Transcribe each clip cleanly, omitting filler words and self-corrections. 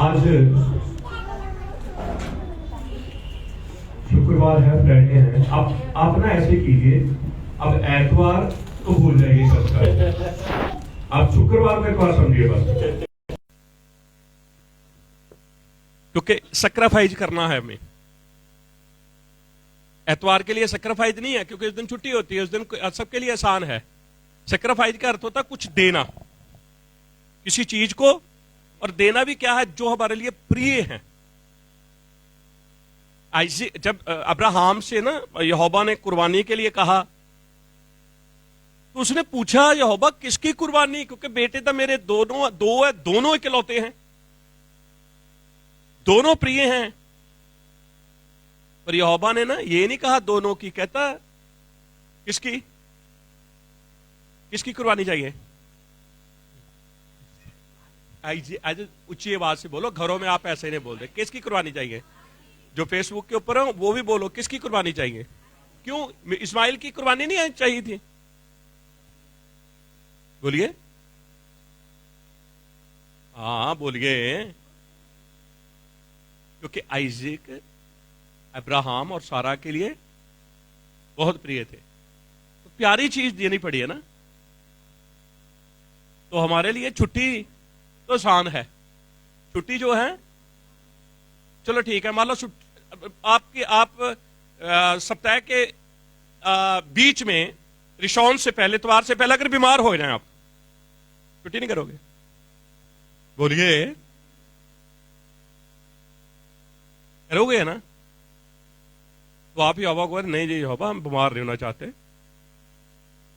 आज शुक्रवार है, फ्राइडे है। आप ना ऐसे कीजिए, अब एतवार तो भूल जाइए सबका, आप शुक्रवार को एक बार समझिए बस, क्योंकि सैक्रिफाइस करना है हमें। एतवार के लिए सैक्रिफाइस नहीं है, क्योंकि उस दिन छुट्टी होती है, उस दिन सबके लिए आसान है। सैक्रिफाइस का अर्थ होता है कुछ देना किसी चीज को, और देना भी क्या है, जो हमारे लिए प्रिय है। जब अब्राहम से ना यहोवा ने कुर्बानी के लिए कहा, तो उसने पूछा, यहोवा किसकी कुर्बानी, क्योंकि बेटे तो मेरे दोनों इकलौते हैं, दोनों प्रिय हैं। पर यहोवा ने ना ये नहीं कहा दोनों की, कहता किसकी कुर्बानी चाहिए। आज ऊंची आवाज से बोलो, घरों में आप ऐसे नहीं बोल रहे। किसकी कुर्बानी चाहिए? जो फेसबुक के ऊपर है वो भी बोलो, किसकी कुर्बानी चाहिए? क्यों इस्माइल की कुर्बानी नहीं चाहिए थी? बोलिए, हाँ बोलिए। क्योंकि आइजक अब्राहम और सारा के लिए बहुत प्रिय थे, तो प्यारी चीज देनी पड़ी है ना। तो हमारे लिए छुट्टी तो आसान है। छुट्टी जो है, चलो ठीक है, मान लो आप सप्ताह के बीच में रिशॉन से पहले, इतवार से पहले अगर बीमार हो जाए, आप छुट्टी नहीं करोगे? बोलिए, करोगे ना? तो आप यहोवा को नहीं जी यहोवा, हम बीमार नहीं होना चाहते,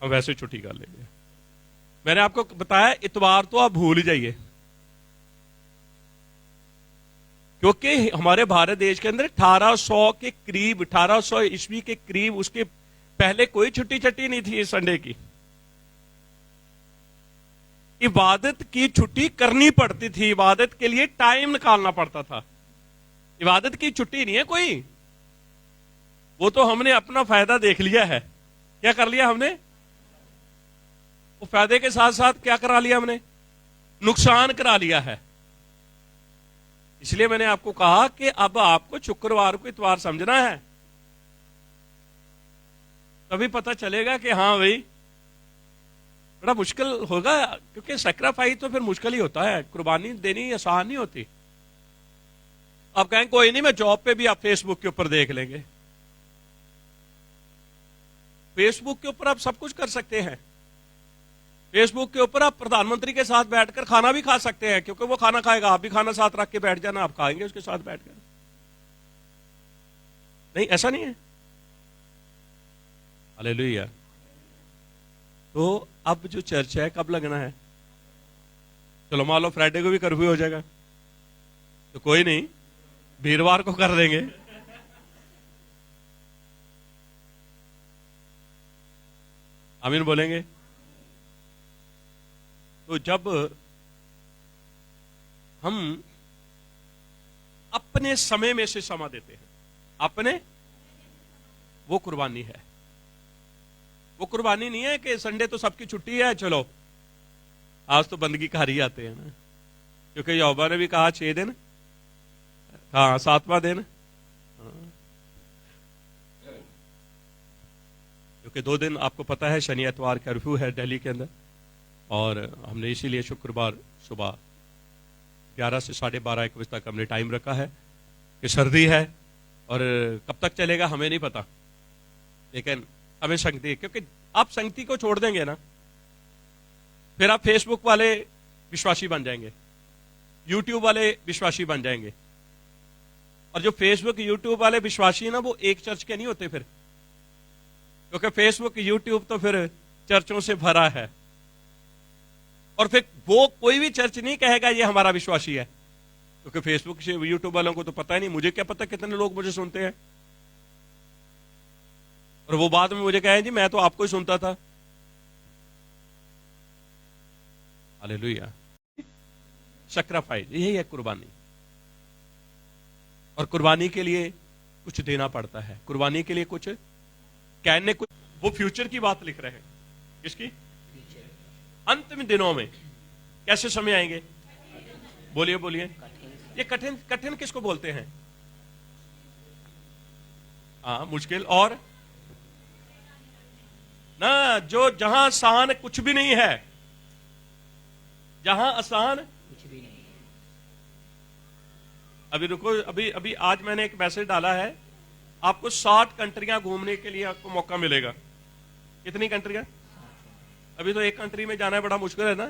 हम वैसे छुट्टी कर लेंगे। मैंने आपको बताया इतवार तो आप भूल जाइए, क्योंकि हमारे भारत देश के अंदर 1800 के करीब, 1800 ईस्वी के करीब, उसके पहले कोई छुट्टी छट्टी नहीं थी संडे की। इबादत की छुट्टी करनी पड़ती थी, इबादत के लिए टाइम निकालना पड़ता था। इबादत की छुट्टी नहीं है कोई, वो तो हमने अपना फायदा देख लिया है। क्या कर लिया हमने? वो फायदे के साथ साथ क्या करा लिया हमने? नुकसान करा लिया है। इसलिए मैंने आपको कहा कि अब आपको शुक्रवार को इतवार समझना है, तभी पता चलेगा कि हाँ भाई, बड़ा मुश्किल होगा, क्योंकि सैक्रिफाइस तो फिर मुश्किल ही होता है, कुर्बानी देनी आसान नहीं होती। आप कहें कोई नहीं, मैं जॉब पे भी आप फेसबुक के ऊपर देख लेंगे। फेसबुक के ऊपर आप सब कुछ कर सकते हैं। फेसबुक के ऊपर आप प्रधानमंत्री के साथ बैठकर खाना भी खा सकते हैं, क्योंकि वो खाना खाएगा, आप भी खाना साथ रख के बैठ जाना, आप खाएंगे उसके साथ बैठकर। नहीं, ऐसा नहीं है। हालेलुया। तो अब जो चर्च है कब लगना है? चलो मान लो फ्राइडे को भी कर्फ्यू हो जाएगा, तो कोई नहीं, वीरवार को कर देंगे। आमीन बोलेंगे? तो जब हम अपने समय में से समय देते हैं, अपने, वो कुर्बानी है। वो कुर्बानी नहीं है कि संडे तो सबकी छुट्टी है, चलो आज तो बंदगी कर ही आते हैं ना, क्योंकि यहोवा ने भी कहा 6 दिन, हाँ 7वां दिन, क्योंकि 2 दिन आपको पता है शनि एतवार कर्फ्यू है दिल्ली के अंदर, और हमने इसीलिए शुक्रवार सुबह 11 से 12:30 1 बजे तक हमने टाइम रखा है कि सर्दी है और कब तक चलेगा हमें नहीं पता, लेकिन हमें संगति, क्योंकि आप संगति को छोड़ देंगे ना, फिर आप फेसबुक वाले विश्वासी बन जाएंगे, यूट्यूब वाले विश्वासी बन जाएंगे। और जो फेसबुक यूट्यूब वाले विश्वासी है ना, वो एक चर्च के नहीं होते फिर, क्योंकि फेसबुक यूट्यूब तो फिर चर्चों से भरा है, और फिर वो कोई भी चर्च नहीं कहेगा ये हमारा विश्वासी है, क्योंकि फेसबुक से यूट्यूब वालों को तो पता ही नहीं, मुझे क्या पता कितने लोग मुझे सुनते हैं, और वो बाद में मुझे कहे जी मैं तो आपको ही सुनता था। हालेलुया। सैक्रिफाइस यही है कुर्बानी, और कुर्बानी के लिए कुछ देना पड़ता है, कुर्बानी के लिए कुछ कहने, कुछ, वो फ्यूचर की बात लिख रहे हैं। किसकी? अंतिम दिनों में कैसे समय आएंगे? बोलिए बोलिए। ये कठिन कठिन किसको बोलते हैं? हाँ, मुश्किल और ना, जो जहां आसान कुछ भी नहीं है, जहां आसान कुछ भी नहीं। अभी रुको, अभी अभी आज मैंने एक मैसेज डाला है, आपको 60 कंट्रियां घूमने के लिए आपको मौका मिलेगा। कितनी कंट्रियां? अभी तो एक कंट्री में जाना है, बड़ा मुश्किल है ना।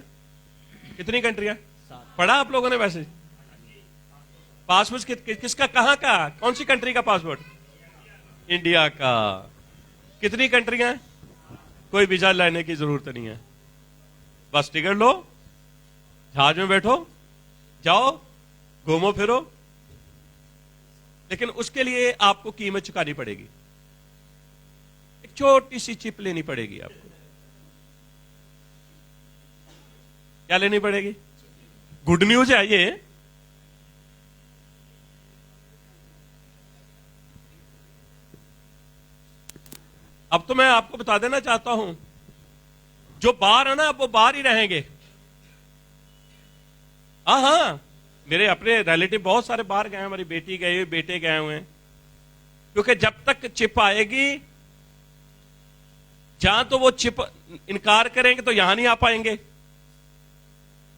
कितनी कंट्रियां? 7। पढ़ा आप लोगों ने मैसेज? पासपोर्ट किसका, कहां का, कौन सी कंट्री का पासपोर्ट? इंडिया का। कितनी कंट्रियां? कोई वीजा लेने की जरूरत नहीं है, बस टिकट लो, जहाज में बैठो, जाओ, घूमो फिरो। लेकिन उसके लिए आपको कीमत चुकानी पड़ेगी, एक छोटी सी चिप लेनी पड़ेगी आपको। क्या लेनी पड़ेगी? गुड न्यूज है ये, अब तो मैं आपको बता देना चाहता हूं, जो बाहर है ना, अब वो बाहर ही रहेंगे। हाँ, मेरे अपने रिलेटिव बहुत सारे बाहर गए हैं, हमारी बेटी गई हुई, बेटे गए हुए हैं। क्योंकि जब तक चिप आएगी, जहां तो वो चिप इनकार करेंगे तो यहां नहीं आ पाएंगे।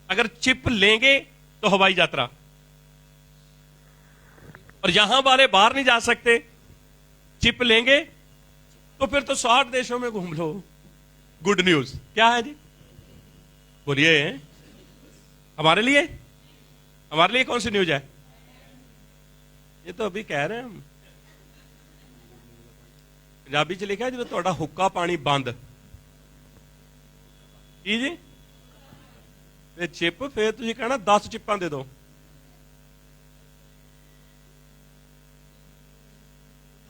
अगर चिप लेंगे तो हवाई यात्रा, और यहां वाले बाहर नहीं जा सकते। चिप लेंगे तो फिर तो 60 देशों में घूम लो। गुड न्यूज क्या है जी? बोलिए, हमारे लिए, हमारे लिए कौन सी न्यूज है? ये तो अभी कह रहे हैं हम। पंजाबी च लिखा है जो थोड़ा हुक्का पानी बंद की जी, ते चिप, फिर तुझे कहना 10 चिप्पां दे दो।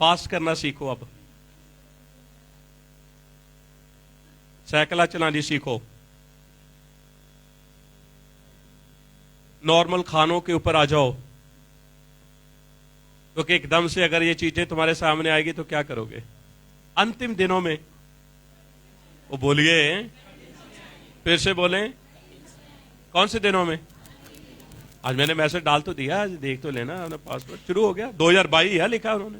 फास्ट करना सीखो, अब साइकिल चलानी सीखो, नॉर्मल खानों के ऊपर आ जाओ, क्योंकि एकदम से अगर ये चीजें तुम्हारे सामने आएगी तो क्या करोगे? अंतिम दिनों में, वो बोलिए, फिर से बोलें, कौन से दिनों में? आज मैंने मैसेज डाल तो दिया, आज देख तो लेना। पासपोर्ट शुरू हो गया, 2022 है लिखा उन्होंने।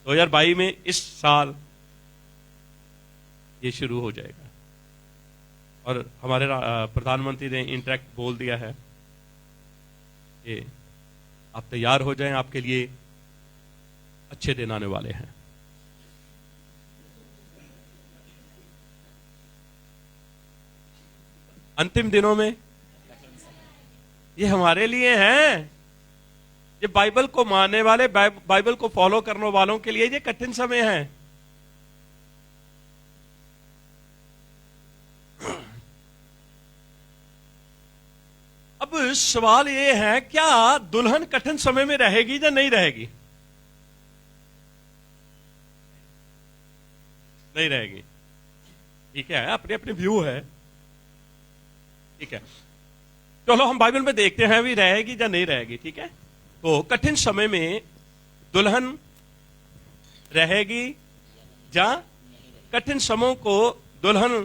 2022 में, इस साल ये शुरू हो जाएगा। और हमारे प्रधानमंत्री ने इंटरेक्ट बोल दिया है कि आप तैयार हो जाएं, आपके लिए अच्छे दिन आने वाले हैं। अंतिम दिनों में ये हमारे लिए हैं, ये बाइबल को मानने वाले, बाइबल को फॉलो करने वालों के लिए ये कठिन समय है। अब सवाल ये है, क्या दुल्हन कठिन समय में रहेगी या नहीं रहेगी? नहीं रहेगी, ठीक है, अपने अपने व्यू है, ठीक है। चलो हम बाइबल में देखते हैं भी रहेगी या नहीं रहेगी, ठीक है। तो कठिन समय में दुल्हन रहेगी या कठिन समयों को दुल्हन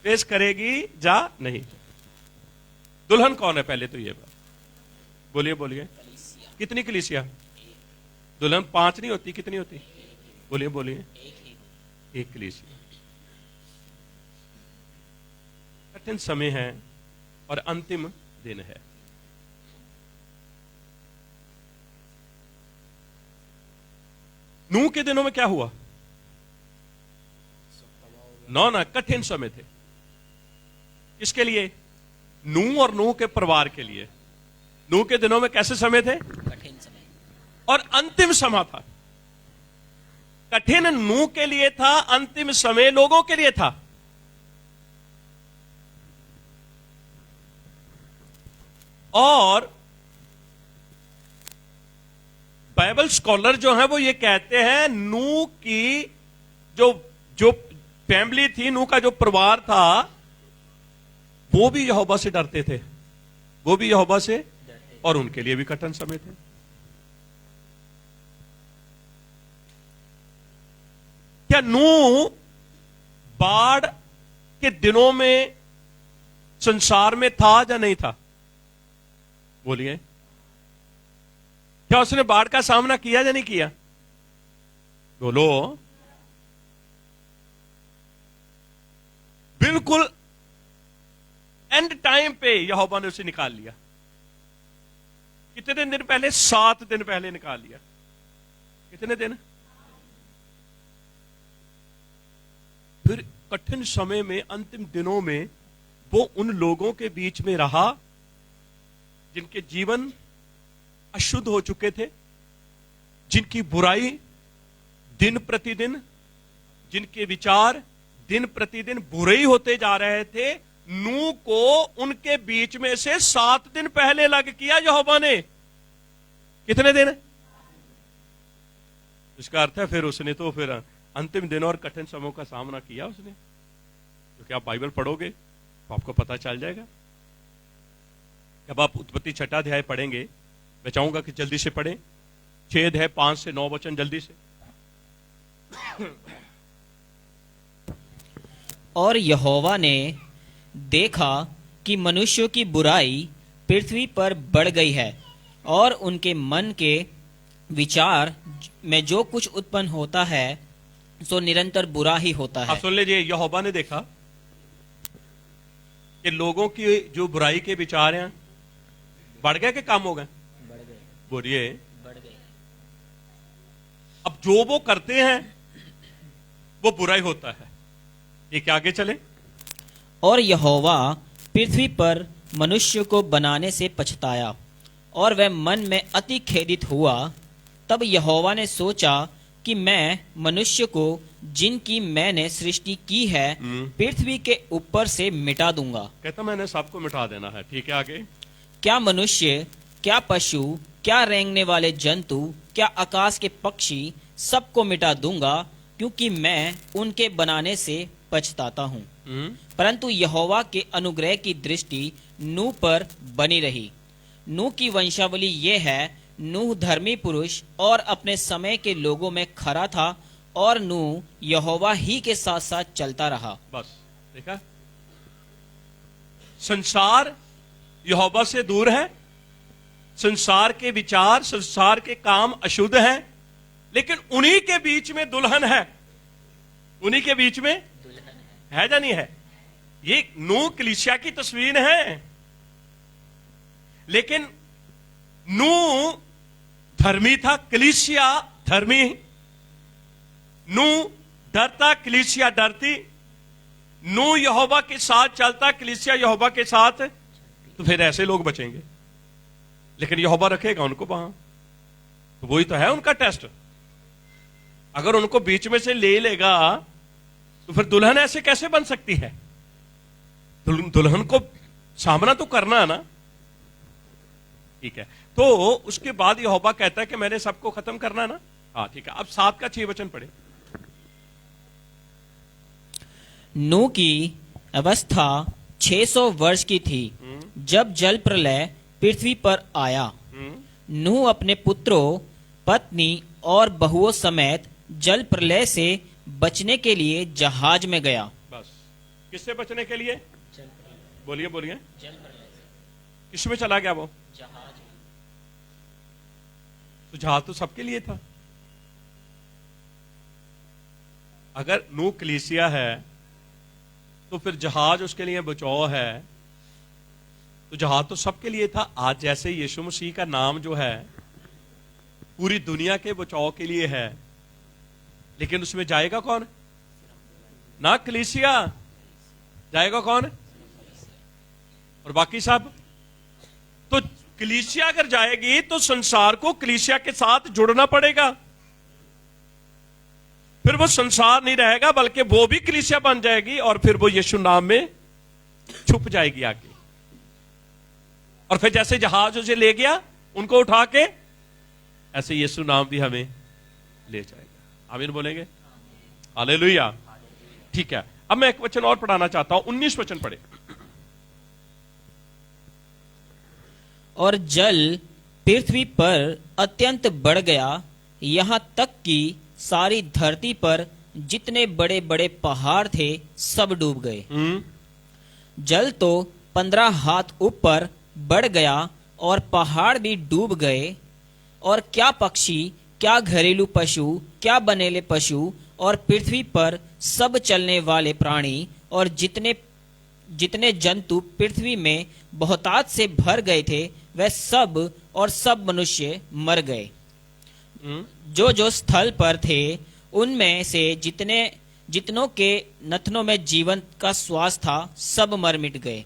फेस करेगी या नहीं? दुल्हन कौन है पहले तो ये बात बोलिए, बोलिए। कितनी कलीसिया? दुल्हन 5 नहीं होती, कितनी होती? बोलिए, बोलिए। एक कलीसिया। कठिन समय है और अंतिम दिन है। नूह के दिनों में क्या हुआ? ना कठिन समय थे। किसके लिए? नूह और नूह के परिवार के लिए। नूह के दिनों में कैसे समय थे? कठिन समय। और अंतिम समय था। कठिन नूह के लिए था, अंतिम समय लोगों के लिए था। और बाइबल स्कॉलर जो है वो ये कहते हैं, नूह की जो जो फैमिली थी, नूह का जो परिवार था, वो भी यहोवा से डरते थे, वो भी यहोवा से, और उनके लिए भी कठिन समय थे। क्या नूह बाढ़ के दिनों में संसार में था या नहीं था? बोलिए, क्या उसने बाढ़ का सामना किया या नहीं किया? बोलो। बिल्कुल एंड टाइम पे यहोवा ने उसे निकाल लिया। कितने दिन पहले? 7 दिन पहले निकाल लिया। कितने दिन? फिर कठिन समय में, अंतिम दिनों में वो उन लोगों के बीच में रहा जिनके जीवन अशुद्ध हो चुके थे, जिनकी बुराई दिन प्रतिदिन, जिनके विचार दिन प्रतिदिन बुरे ही होते जा रहे थे। नूह को उनके बीच में से 7 दिन पहले अलग किया यहोवा ने। कितने दिन? इसका अर्थ है फिर उसने तो फिर अंतिम दिनों और कठिन समयों का सामना किया उसने। क्योंकि आप बाइबल पढ़ोगे तो आपको पता चल जाएगा। जब आप उत्पत्ति 6 अध्याय पढ़ेंगे, मैं चाहूंगा कि जल्दी से पढ़ें। 6 अध्याय 5 से 9 वचन जल्दी से। और यहोवा ने देखा कि मनुष्यों की बुराई पृथ्वी पर बढ़ गई है और उनके मन के विचार में जो कुछ उत्पन्न होता है सो निरंतर बुरा ही होता है। आप सुन लीजिए, यहोवा ने देखा कि लोगों की जो बुराई के विचार हैं बढ़ गए कि कम हो गए? बोलिए, बढ़ गए। अब जो वो करते हैं वो बुराई होता है। ये क्या आगे चले? और यहोवा पृथ्वी पर मनुष्य को बनाने से पछताया और वह मन में अति खेदित हुआ। तब यहोवा ने सोचा कि मैं मनुष्य को जिनकी मैंने सृष्टि की है पृथ्वी के ऊपर से मिटा दूंगा। कहता मैंने सबको मिटा देना है। ठीक है, आगे। क्या मनुष्य, क्या पशु, क्या रेंगने वाले जंतु, क्या आकाश के पक्षी, सबको मिटा दूंगा, क्योंकि मैं उनके बनाने से पछताता हूँ। परंतु यहोवा के अनुग्रह की दृष्टि नूह पर बनी रही। नूह की वंशावली ये है, नूह धर्मी पुरुष और अपने समय के लोगों में खरा था और नूह यहोवा ही के साथ साथ चलता रहा। बस देखा, संसार यहोवा से दूर है, संसार के विचार, संसार के काम अशुद्ध हैं, लेकिन उन्हीं के बीच में दुल्हन है। उन्हीं के बीच में है या नहीं है? ये नूह कलीसिया की तस्वीर है। लेकिन नूह धर्मी था, कलीसिया धर्मी। नूह डरता, कलीसिया डरती। नूह यहोवा के साथ चलता, कलीसिया यहोवा के साथ। तो फिर ऐसे लोग बचेंगे, लेकिन यहोवा रखेगा उनको वहां। तो वही तो है उनका टेस्ट। अगर उनको बीच में से ले लेगा तो फिर दुल्हन ऐसे कैसे बन सकती है? दुल्हन को सामना तो करना है ना। ठीक है, तो उसके बाद यहोवा कहता है कि मैंने सबको खत्म करना है ना। हाँ ठीक है, अब 7 का 6 वचन पढ़े। नूह की अवस्था 600 वर्ष की थी जब जल प्रलय पृथ्वी पर आया। नूह अपने पुत्रों, पत्नी और बहुओं समेत जल प्रलय से बचने के लिए जहाज में गया। बस किससे बचने के लिए? बोलिए बोलिए। जल प्रलय किस में चला गया वो? जहाज। तो जहाज तो सबके लिए था। अगर नूह कलीसिया है तो फिर जहाज उसके लिए बचाव है। तो जहाज तो सबके लिए था। आज जैसे यीशु मसीह का नाम जो है पूरी दुनिया के बचाव के लिए है, लेकिन उसमें जाएगा कौन? ना कलीसिया, जाएगा कौन? और बाकी सब। तो कलीसिया अगर जाएगी तो संसार को कलीसिया के साथ जुड़ना पड़ेगा। फिर वो संसार नहीं रहेगा, बल्कि वो भी कलीसिया बन जाएगी और फिर वो यीशु नाम में छुप जाएगी आगे। और फिर जैसे जहाज उसे ले गया उनको उठा के, ऐसे यीशु नाम भी हमें ले जाएगा। आमीन बोलेंगे? हालेलुया। ठीक है, अब मैं एक वचन और पढ़ाना चाहता हूं। 19 वचन पढ़े। और जल पृथ्वी पर अत्यंत बढ़ गया, यहाँ तक कि सारी धरती पर जितने बड़े बड़े पहाड़ थे सब डूब गए। जल तो 15 हाथ ऊपर बढ़ गया और पहाड़ भी डूब गए, और क्या पक्षी, क्या घरेलू पशु, क्या बनेले पशु, और पृथ्वी पर सब चलने वाले प्राणी, और जितने जितने जंतु पृथ्वी में बहुतायत से भर गए थे, वह सब और सब मनुष्य मर गए। जो जो स्थल पर थे, उनमें से जितनों के नथनों में जीवन का श्वास था, सब मर मिट गए।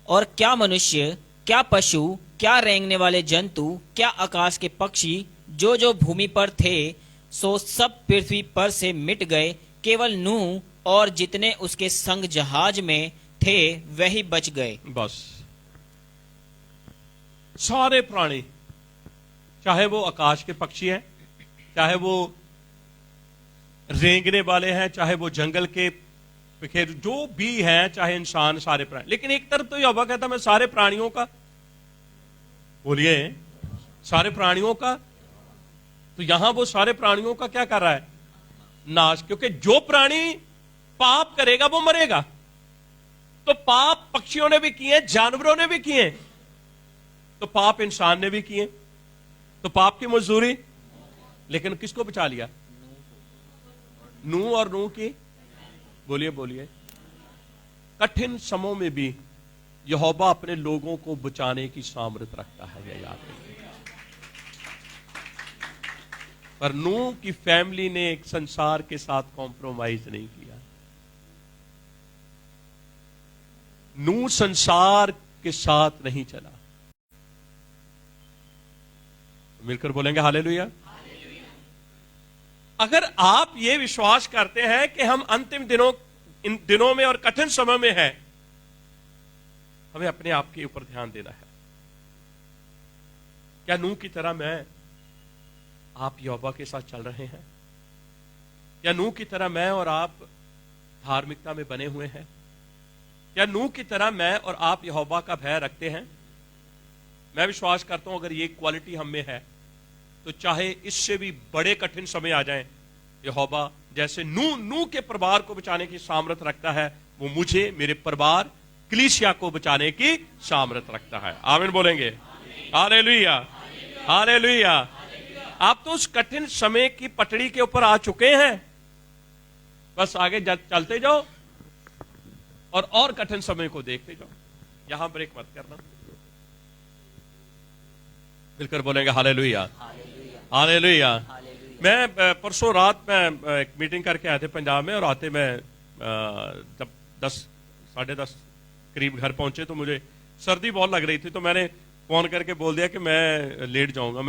और क्या मनुष्य, क्या पशु, क्या रेंगने वाले जंतु, क्या आकाश के पक्षी, जो जो भूमि पर थे, सो सब पृथ्वी पर से मिट गए। केवल नूह और जितने उसके संग जहाज में थे वही बच गए। बस सारे प्राणी, चाहे वो आकाश के पक्षी हैं, चाहे वो रेंगने वाले हैं, चाहे वो जंगल के बिखेर जो भी हैं, चाहे इंसान, सारे प्राणी। लेकिन एक तरफ तो यहोवा कहता मैं सारे प्राणियों का, बोलिए सारे प्राणियों का, तो यहां वो सारे प्राणियों का क्या कर रहा है? नाश। क्योंकि जो प्राणी पाप करेगा वो मरेगा। तो पाप पक्षियों ने भी किए, जानवरों ने भी किए, तो पाप इंसान ने भी किए, तो पाप की मजदूरी। लेकिन किसको बचा लिया? नूह और नूह की, बोलिए बोलिए। कठिन समयों में भी यहोवा अपने लोगों को बचाने की सामर्थ रखता है, यह याद रखिए। पर नूह की फैमिली ने एक संसार के साथ कॉम्प्रोमाइज नहीं किया। नूह संसार के साथ नहीं चला। मिलकर बोलेंगे हालेलुया। अगर आप ये विश्वास करते हैं कि हम अंतिम इन दिनों में और कठिन समय में हैं, हमें अपने आप के ऊपर ध्यान देना है। क्या नूह की तरह आप यहोवा के साथ चल रहे हैं? क्या नूह की तरह मैं और आप धार्मिकता में बने हुए हैं? क्या नूह की तरह मैं और आप यहोवा का भय रखते हैं? मैं विश्वास करता हूं अगर ये क्वालिटी हम में है तो चाहे इससे भी बड़े कठिन समय आ जाएं, यहोवा जैसे नूह के परिवार को बचाने की सामर्थ रखता है, वो मुझे, मेरे परिवार, कलीसिया को बचाने की सामर्थ रखता है। आमीन बोलेंगे। Hallelujah, hallelujah. आप तो उस कठिन समय की पटड़ी के ऊपर आ चुके हैं, बस आगे चलते जाओ और कठिन समय को देखते जाओ। यहां ब्रेक मत करना। मिलकर बोलेंगे हालेलुया, हालेलुया। मैं परसों रात में एक मीटिंग करके आए थे पंजाब में, और आते मैं जब 10-10:30 करीब घर पहुंचे तो मुझे सर्दी बहुत लग रही थी, तो मैंने फोन करके बोल दिया कि मैं लेट जाऊंगा।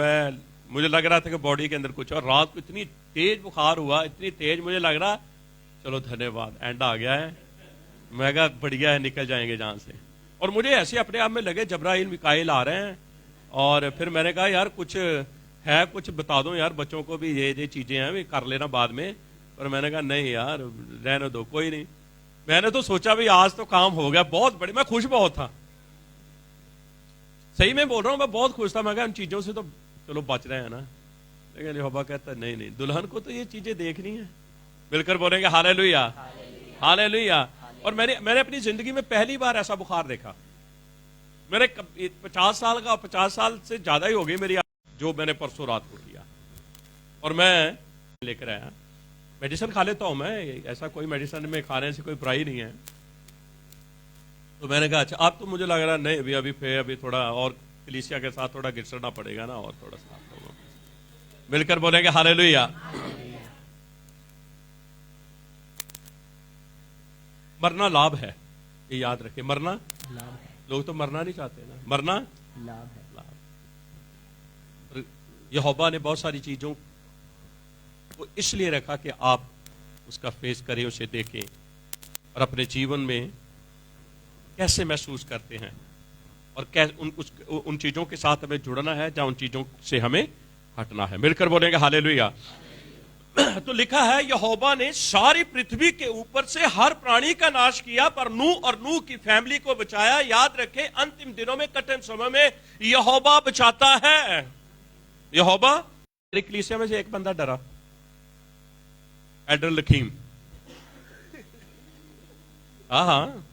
मुझे लग रहा था कि बॉडी के अंदर कुछ, और रात को इतनी तेज बुखार हुआ, इतनी तेज, मुझे लग रहा चलो धन्यवाद एंड आ गया है, मैं कहा बढ़िया है, निकल जाएंगे जान से। और मुझे ऐसे अपने आप में लगे जब्राइल मिकाइल आ रहे हैं, और फिर मैंने कहा यार कुछ है, कुछ बता दो यार बच्चों को भी, ये चीजें हैं भी कर लेना बाद में। पर मैंने कहा नहीं यार रहने दो, कोई नहीं। मैंने तो सोचा भी आज तो काम हो गया, बहुत बड़ी, मैं खुश बहुत था, सही में बोल रहा हूं, मैं बहुत खुश था। मैं कहा इन चीजों से तो चलो बच रहे हैं ना। लेकिन यहोवा कहता नहीं नहीं, दुल्हन को तो ये चीजें देखनी है। मिलकर बोलेंगे हालेलुया, हालेलुया। और मैंने अपनी जिंदगी में पहली बार ऐसा बुखार देखा। मेरे 50 साल का, 50 साल से ज्यादा ही हो गई मेरी, जो मैंने परसों रात को किया। और मैं लेकर आया, मेडिसिन खा लेता हूं मैं, ऐसा कोई मेडिसिन में खाने से कोई बुराई नहीं है। तो मैंने कहा अच्छा, अब तो मुझे लग रहा नहीं, अभी थोड़ा और कलीसिया के साथ थोड़ा घिसना पड़ेगा ना, और थोड़ा सा। मिलकर बोलेंगे हालेलुया। मरना लाभ है, ये याद रखें, मरना लाभ है। लोग तो मरना नहीं चाहते ना, मरना लाभ है, लाभ। यहोवा ने बहुत सारी चीजों को इसलिए रखा कि आप उसका फेस करें, उसे देखें, और अपने जीवन में कैसे महसूस करते हैं, और कैसे उन चीजों के साथ हमें जुड़ना है, या उन चीजों से हमें हटना है। मिलकर बोलेंगे हालेलुया। तो लिखा है यहोवा ने सारी पृथ्वी के ऊपर से हर प्राणी का नाश किया, पर नूह और नूह की फैमिली को बचाया। याद रखें अंतिम दिनों में, कठिन समय में यहोवा बचाता है। यहोवा। कलीसिया में से एक बंदा डरा, एडर लखीम। हाँ,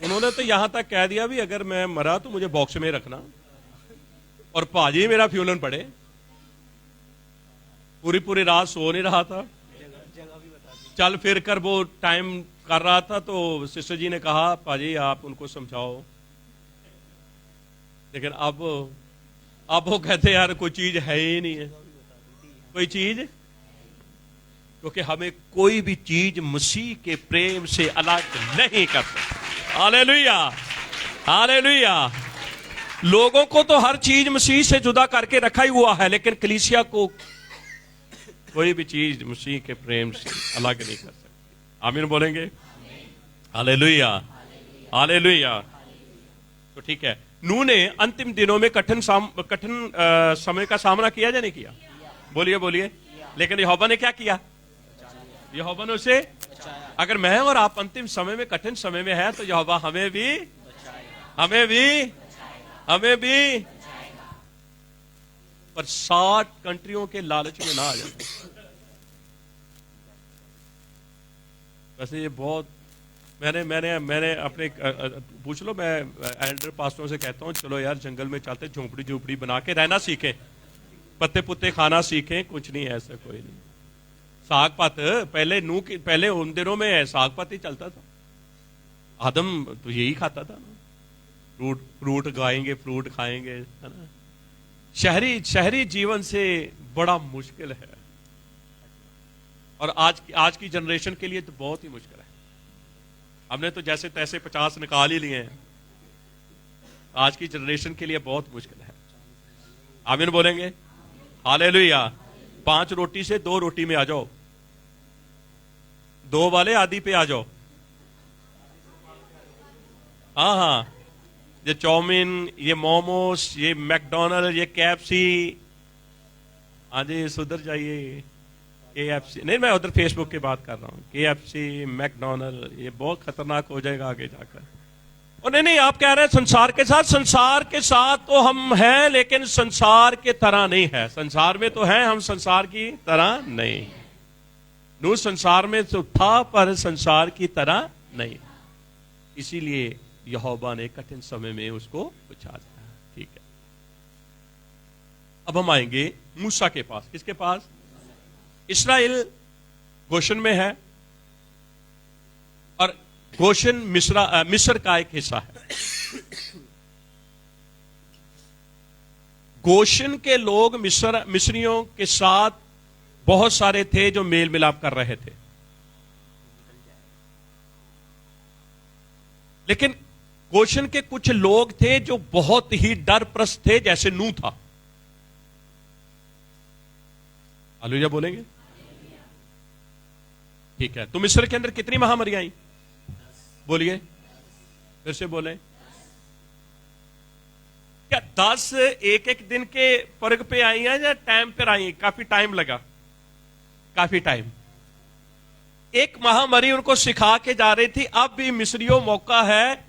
उन्होंने तो यहां तक कह दिया भी अगर मैं मरा तो मुझे बॉक्स में रखना, और पाजी मेरा फ्यूलन पड़े। पूरी पूरी रात सो नहीं रहा था, चल फिर कर वो टाइम कर रहा था, तो सिस्टर जी ने कहा पाजी आप उनको समझाओ, लेकिन अब वो कहते यार कोई चीज है ही नहीं है, कोई चीज, क्योंकि हमें कोई भी चीज मसीह के प्रेम से अलग नहीं कर सकती। Hallelujah, hallelujah. लोगों को तो हर चीज मसीह से जुदा करके रखा ही हुआ है, लेकिन कलीसिया को कोई भी चीज मसीह के प्रेम से अलग नहीं कर सकती। आमीन बोलेंगे? Hallelujah, hallelujah. तो ठीक है, नूह ने अंतिम दिनों में कठिन समय का सामना किया या नहीं किया? बोलिए बोलिए। लेकिन यहोवा ने क्या किया? यहोवा ने उसे, अगर मैं और आप अंतिम समय में, कठिन समय में है, तो यहोवा हमें भी पर 60 कंट्रियों के लालच में ना आ जाए। वैसे ये बहुत, मैंने अपने पूछ लो, मैं एल्डर पास्टरों से कहता हूं चलो यार जंगल में चलते, झोपड़ी बना के रहना सीखें, पत्ते पुत्ते खाना सीखें। कुछ नहीं है, ऐसा कोई नहीं। साग पात पहले उन दिनों में साग पात ही चलता था। आदम तो यही खाता था ना, फ्रूट गाएंगे, फ्रूट खाएंगे, है ना। शहरी जीवन से बड़ा मुश्किल है, और आज की जनरेशन के लिए तो बहुत ही मुश्किल है। हमने तो जैसे तैसे 50 निकाल ही लिए हैं, आज की जनरेशन के लिए बहुत मुश्किल है। आमीन बोलेंगे? हालेलुया। 5 रोटी से 2 रोटी में आ जाओ, 2 वाले आदि पे आ जाओ। हाँ, ये चाउमीन, ये मोमोस, ये मैकडोनल्ड, ये KFC, हाँ जी सुधर जाइए। KFC नहीं, मैं उधर फेसबुक की बात कर रहा हूँ। KFC, मैकडोनल्ड, ये बहुत खतरनाक हो जाएगा आगे जाकर। और नहीं, आप कह रहे हैं संसार के साथ तो हम हैं, लेकिन संसार के तरह नहीं है। संसार में तो हैं, हम संसार की तरह नहीं। नूह संसार में तो था, पर संसार की तरह नहीं। इसीलिए यहोवा ने कठिन समय में उसको बचा लिया। ठीक है, अब हम आएंगे मूसा के पास। किसके पास? इस्राएल गोशन में है, और गोशन मिस्र का एक हिस्सा है। गोशन के लोग मिस्रियों के साथ बहुत सारे थे जो मेल मिलाप कर रहे थे, लेकिन गोशन के कुछ लोग थे जो बहुत ही डरप्रस्त थे, जैसे नूह था। हालेलुया बोलेंगे? ठीक है, तो मिस्र के अंदर कितनी महामारियां आई? बोलिए, फिर से बोले। क्या 10 एक दिन के फर्क पे आई हैं या टाइम पर आई? काफी टाइम लगा, काफी टाइम। एक महामारी उनको सिखा के जा रही थी। अब भी मिस्रियों मौका है,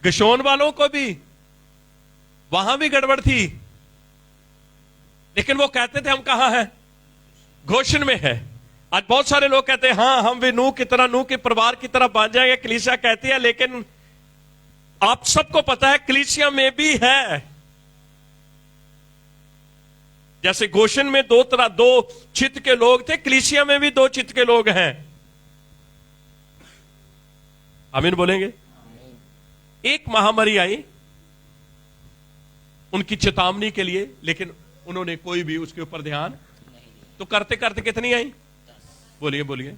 गशोन वालों को भी, वहां भी गड़बड़ थी, लेकिन वो कहते थे हम कहां हैं? गोशन में है। आज बहुत सारे लोग कहते हैं हाँ हम भी नूह की तरह, नूह के परिवार की तरह बन जाएंगे, कलीसिया कहती है, लेकिन आप सबको पता है कलीसिया में भी है। जैसे गोशन में 2 चित्त के लोग थे, कलीसिया में भी 2 चित्त के लोग हैं। आमीन बोलेंगे? एक महामारी आई उनकी चेतावनी के लिए, लेकिन उन्होंने कोई भी उसके ऊपर ध्यान, तो करते करते कितनी आई? बोलिए बोलिए।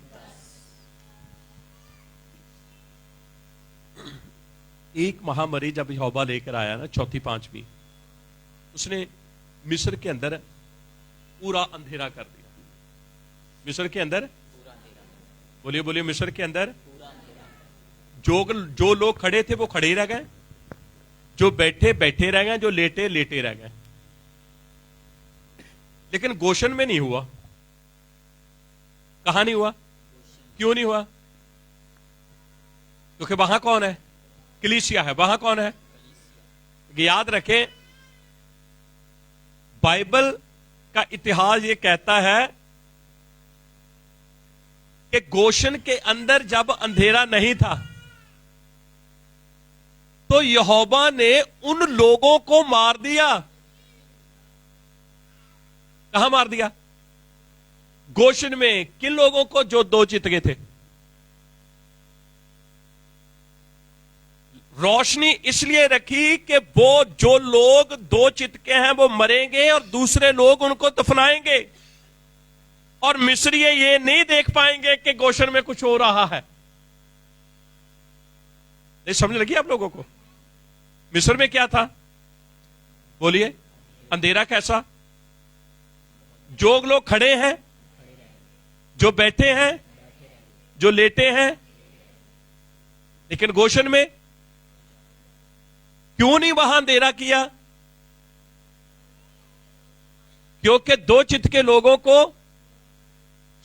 एक महामारी जब यहोवा लेकर आया ना, 4थी 5वीं, उसने मिस्र के अंदर पूरा अंधेरा कर दिया। मिस्र के अंदर, बोलिए बोलिए, मिस्र के अंदर जो लोग खड़े थे वो खड़े ही रह गए, जो बैठे बैठे रह गए, जो लेटे लेटे रह गए। लेकिन गोशन में नहीं हुआ। कहां नहीं हुआ? क्यों नहीं हुआ? क्योंकि वहां कौन है? कलीसिया है। वहां कौन है? याद रखें, बाइबल का इतिहास ये कहता है कि गोशन के अंदर जब अंधेरा नहीं था तो यहोवा ने उन लोगों को मार दिया। कहां मार दिया? गोशन में। किन लोगों को? जो दो चितके थे। रोशनी इसलिए रखी कि वो जो लोग दो चितके हैं वो मरेंगे और दूसरे लोग उनको दफनाएंगे, और मिस्री ये नहीं देख पाएंगे कि गोशन में कुछ हो रहा है। नहीं समझ लगी आप लोगों को? मिस्र में क्या था? बोलिए। अंधेरा कैसा? जो लोग खड़े हैं, जो बैठे हैं, जो लेटे हैं। लेकिन गोशन में क्यों नहीं वहां अंधेरा किया? क्योंकि दो चितके लोगों को,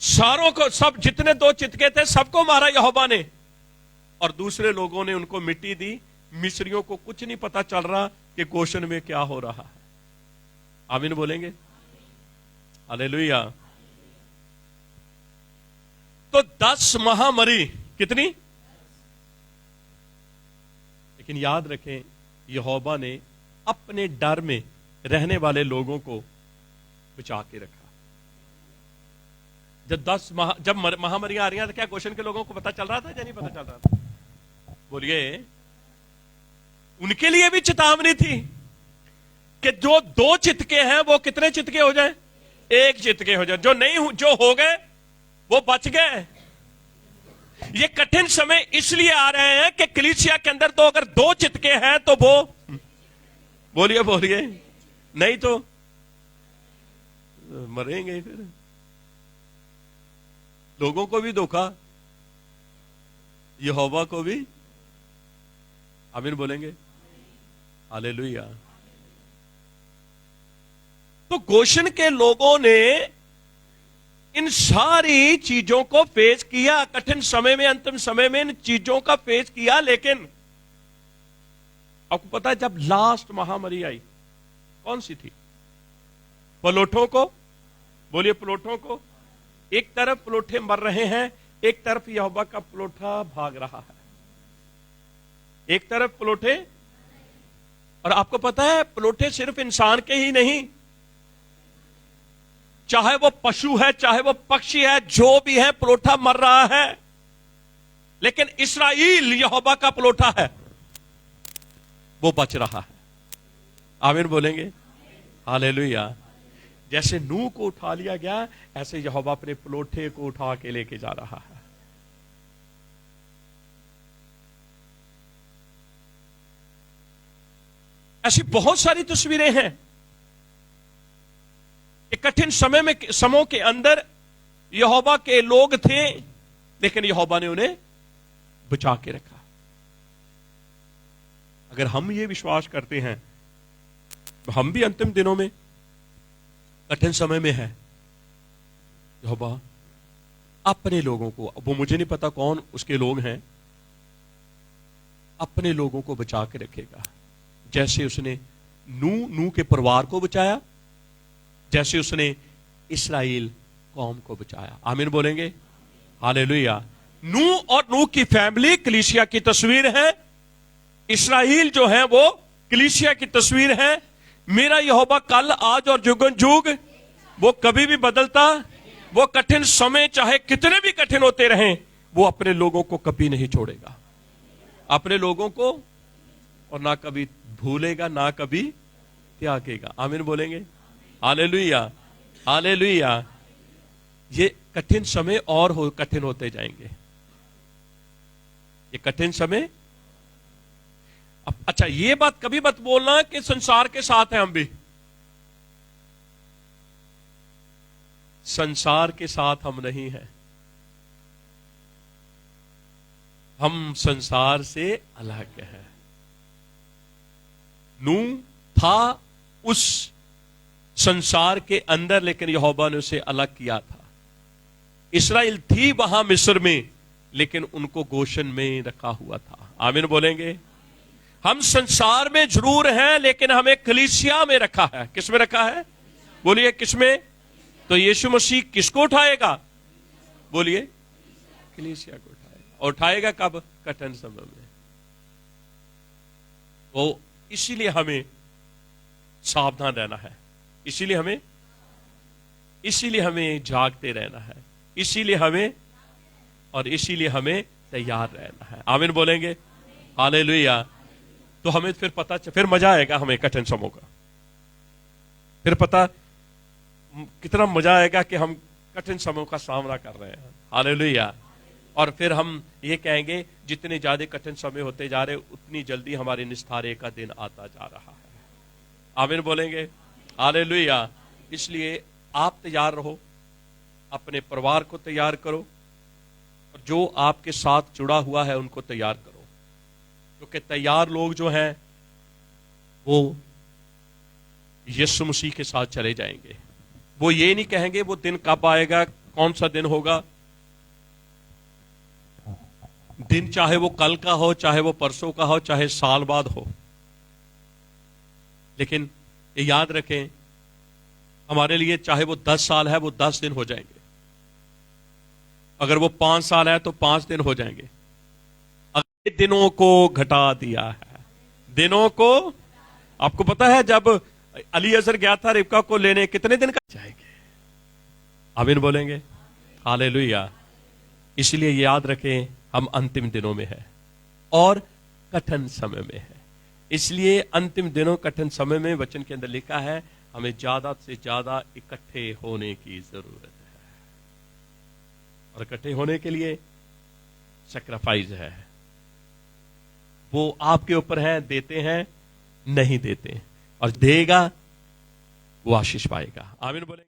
सारों को, सब जितने दो चितके थे सबको मारा यहोवा ने, और दूसरे लोगों ने उनको मिट्टी दी। मिस्रियों को कुछ नहीं पता चल रहा कि गोशन में क्या हो रहा है। आमीन बोलेंगे? हालेलुया। तो 10 महामारी कितनी? लेकिन याद रखें, यहोवा ने अपने डर में रहने वाले लोगों को बचा के रखा। जब महामारियां आ रही हैं तो क्या गोशन के लोगों को पता चल रहा था या नहीं पता चल रहा था? बोलिए। उनके लिए भी चेतावनी थी कि जो दो चितके हैं वो कितने चितके हो जाएं? एक चितके हो जाए। जो नहीं, जो हो गए वो बच गए। ये कठिन समय इसलिए आ रहे हैं कि कलीसिया के अंदर तो अगर दो चितके हैं तो वो, बोलिए बोलिए, नहीं तो मरेंगे। फिर लोगों को भी धोखा, यहोवा को भी। आमीन बोलेंगे? हालेलुया। तो गोशन के लोगों ने इन सारी चीजों को फेस किया। कठिन समय में, अंतिम समय में इन चीजों का फेस किया। लेकिन आपको पता है जब लास्ट महामारी आई कौन सी थी? पलोठों को। बोलिए पलोठों को। एक तरफ पलोठे मर रहे हैं, एक तरफ यहोवा का पलोठा भाग रहा है। एक तरफ पलोठे, और आपको पता है पलोठे सिर्फ इंसान के ही नहीं, चाहे वो पशु है, चाहे वो पक्षी है, जो भी है पलोठा मर रहा है। लेकिन इस्राएल यहोवा का पलोठा है, वो बच रहा है। आमीन बोलेंगे? हालेलुया। जैसे नूह को उठा लिया गया, ऐसे यहोवा अपने पलोठे को उठा के लेके जा रहा है। ऐसी बहुत सारी तस्वीरें हैं कि कठिन समयों के अंदर यहोवा के लोग थे, लेकिन यहोवा ने उन्हें बचा के रखा। अगर हम ये विश्वास करते हैं तो हम भी अंतिम दिनों में, कठिन समय में है, यहोवा अपने लोगों को, वो मुझे नहीं पता कौन उसके लोग हैं, अपने लोगों को बचा के रखेगा। जैसे उसने नूह के परिवार को बचाया, जैसे उसने इस्राएल कौम को बचाया। आमीन बोलेंगे? हालेलुया। नूह और नूह की फैमिली कलीसिया की तस्वीर है। इस्राएल जो है वो कलीसिया की तस्वीर है। मेरा यहोवा कल, आज और जुगन जुग, वो कभी भी बदलता। वो कठिन समय चाहे कितने भी कठिन होते रहें, वो अपने लोगों को कभी नहीं छोड़ेगा। अपने लोगों को, और ना कभी भूलेगा, ना कभी त्यागेगा। आमीन बोलेंगे? हालेलुया। हालेलुया। ये कठिन समय और कठिन होते जाएंगे। ये कठिन समय। अच्छा, ये बात कभी मत बोलना कि संसार के साथ है हम भी। संसार के साथ हम नहीं हैं। हम संसार से अलग हैं। नूह था उस संसार के अंदर, लेकिन यहोवा ने उसे अलग किया था। इस्राएल थी वहां मिस्र में, लेकिन उनको गोशन में रखा हुआ था। आमीन बोलेंगे? हम संसार में जरूर हैं, लेकिन हमें कलीसिया में रखा है। किस में रखा है? बोलिए किस में? तो यीशु मसीह किसको उठाएगा? बोलिए कलीसिया को उठाएगा। और उठाएगा कब? कठिन समय में। तो इसीलिए हमें सावधान रहना है, इसीलिए हमें जागते रहना है, इसीलिए हमें तैयार रहना है। आमीन बोलेंगे? हालेलुया। तो हमें फिर फिर मजा आएगा हमें कठिन समयों का। फिर पता कितना मजा आएगा कि हम कठिन समयों का सामना कर रहे हैं। हालेलुया। और फिर हम ये कहेंगे जितने ज्यादा कठिन समय होते जा रहे उतनी जल्दी हमारे निस्तारे का दिन आता जा रहा है। आमीन बोलेंगे? हालेलुया। इसलिए आप तैयार रहो, अपने परिवार को तैयार करो, और जो आपके साथ जुड़ा हुआ है उनको तैयार करो, क्योंकि तैयार लोग जो हैं वो यीशु मसीह के साथ चले जाएंगे। वो ये नहीं कहेंगे वो दिन कब आएगा, कौन सा दिन होगा। दिन चाहे वो कल का हो, चाहे वो परसों का हो, चाहे साल बाद हो, लेकिन ये याद रखें हमारे लिए चाहे वो 10 साल है वो 10 दिन हो जाएंगे, अगर वो 5 साल है तो 5 दिन हो जाएंगे। अगले दिनों को घटा दिया है, दिनों को। आपको पता है जब अलीअज़र गया था रिबका को लेने, कितने दिन का जाएंगे? आमीन बोलेंगे? हालेलुया। इसलिए याद रखें हम अंतिम दिनों में है और कठिन समय में है। इसलिए अंतिम दिनों कठिन समय में वचन के अंदर लिखा है हमें ज्यादा से ज्यादा इकट्ठे होने की जरूरत है। और इकट्ठे होने के लिए सैक्रिफाइस है, वो आपके ऊपर है, देते हैं नहीं देते, और देगा वो आशीष पाएगा। आमीन बोले।